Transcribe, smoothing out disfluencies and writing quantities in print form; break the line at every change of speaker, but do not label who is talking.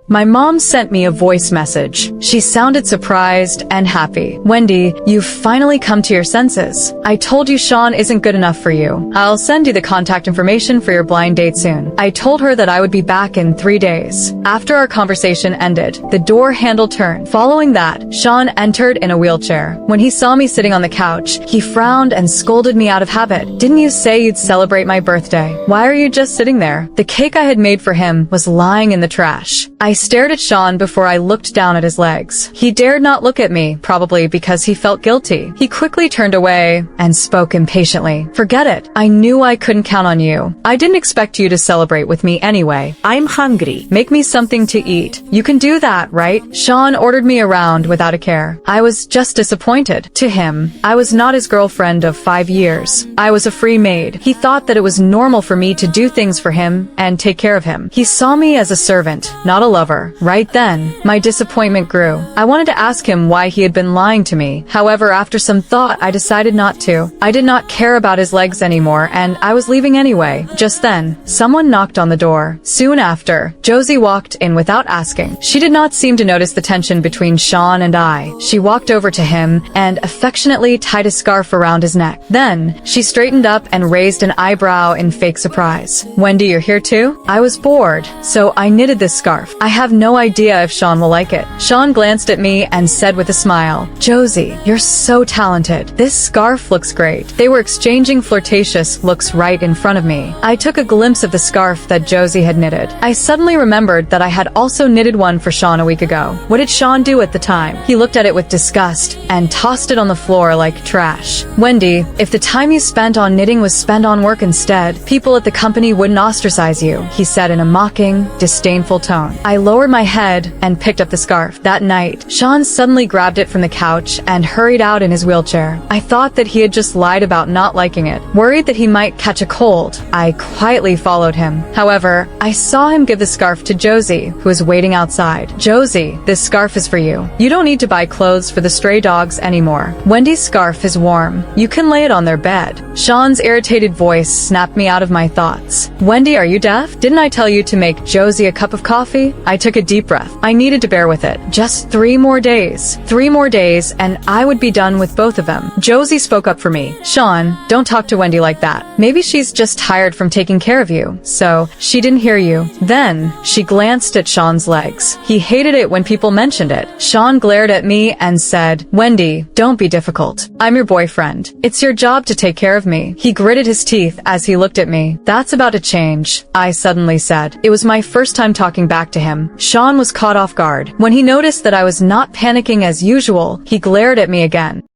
My mom sent me a voice message. She sounded surprised and happy. Wendy, you've finally come to your senses. I told you Sean isn't good enough for you. I'll send you the contact information for your blind date soon. I told her that I would be back in 3 days. After our conversation ended, the door handle turned. Following that, Sean entered in a wheelchair. When he saw me sitting on the couch, he frowned and scolded me out of habit. Didn't you say you'd celebrate my birthday? Why are you just sitting there? The cake I had made for him was lying in the trash. I stared at Sean before I looked down at his legs. He dared not look at me, probably because he felt guilty. He quickly turned away and spoke impatiently. Forget it. I knew I couldn't count on you. I didn't expect you to celebrate with me anyway. I'm hungry. Make me something to eat. You can do that, right? Sean ordered me around without a care. I was just disappointed. To him, I was not his girlfriend of 5 years. I was a free maid. He thought that it was normal for me to do things for him and take care of him. He saw me as a servant, not a lover. Right then, my disappointment grew. I wanted to ask him why he had been lying to me. However, after some thought, I decided not to. I did not care about his legs anymore, and I was leaving anyway. Just then, someone knocked on the door. Soon after, Josie walked in without asking. She did not seem to notice the tension between Sean and I. She walked over to him and affectionately tied a scarf around his neck. Then, she straightened up and raised an eyebrow in fake surprise. Wendy, you're here too? I was bored, so I knitted this scarf. I have no idea if Sean will like it. Sean glanced at me and said with a smile, Josie, you're so talented. This scarf looks great. They were exchanging flirtatious looks right in front of me. I took a glimpse of the scarf that Josie had knitted. I suddenly remembered that I had also knitted one for Sean a week ago. What did Sean do at the time? He looked at it with disgust and tossed it on the floor like trash. Wendy, if the time you spent on knitting was spent on work instead, people at the company wouldn't ostracize you, he said in a mocking, disdainful tone. I lowered my head and picked up the scarf. That night, Sean suddenly grabbed it from the couch and hurried out in his wheelchair. I thought that he had just lied about not liking it. Worried that he might catch a cold, I quietly followed him. However, I saw him give the scarf to Josie, who was waiting outside. Josie, this scarf is for you. You don't need to buy clothes for the stray dogs anymore. Wendy's scarf is warm. You can lay it on their bed. Sean's irritated voice snapped me out of my thoughts. Wendy, are you deaf? Didn't I tell you to make Josie a cup of coffee? I took a deep breath. I needed to bear with it. Just 3 more days. 3 more days, and I would be done with both of them. Josie spoke up for me. Sean, don't talk to Wendy like that. Maybe she's just tired from taking care of you, so she didn't hear you. Then, she glanced at Sean's legs. He hated it when people mentioned it. Sean glared at me and said, Wendy, don't be difficult. I'm your boyfriend. It's your job to take care of me. He gritted his teeth as he looked at me. That's about to change, I suddenly said. It was my first time talking back to him. Sean was caught off guard. When he noticed that I was not panicking as usual, he glared at me again.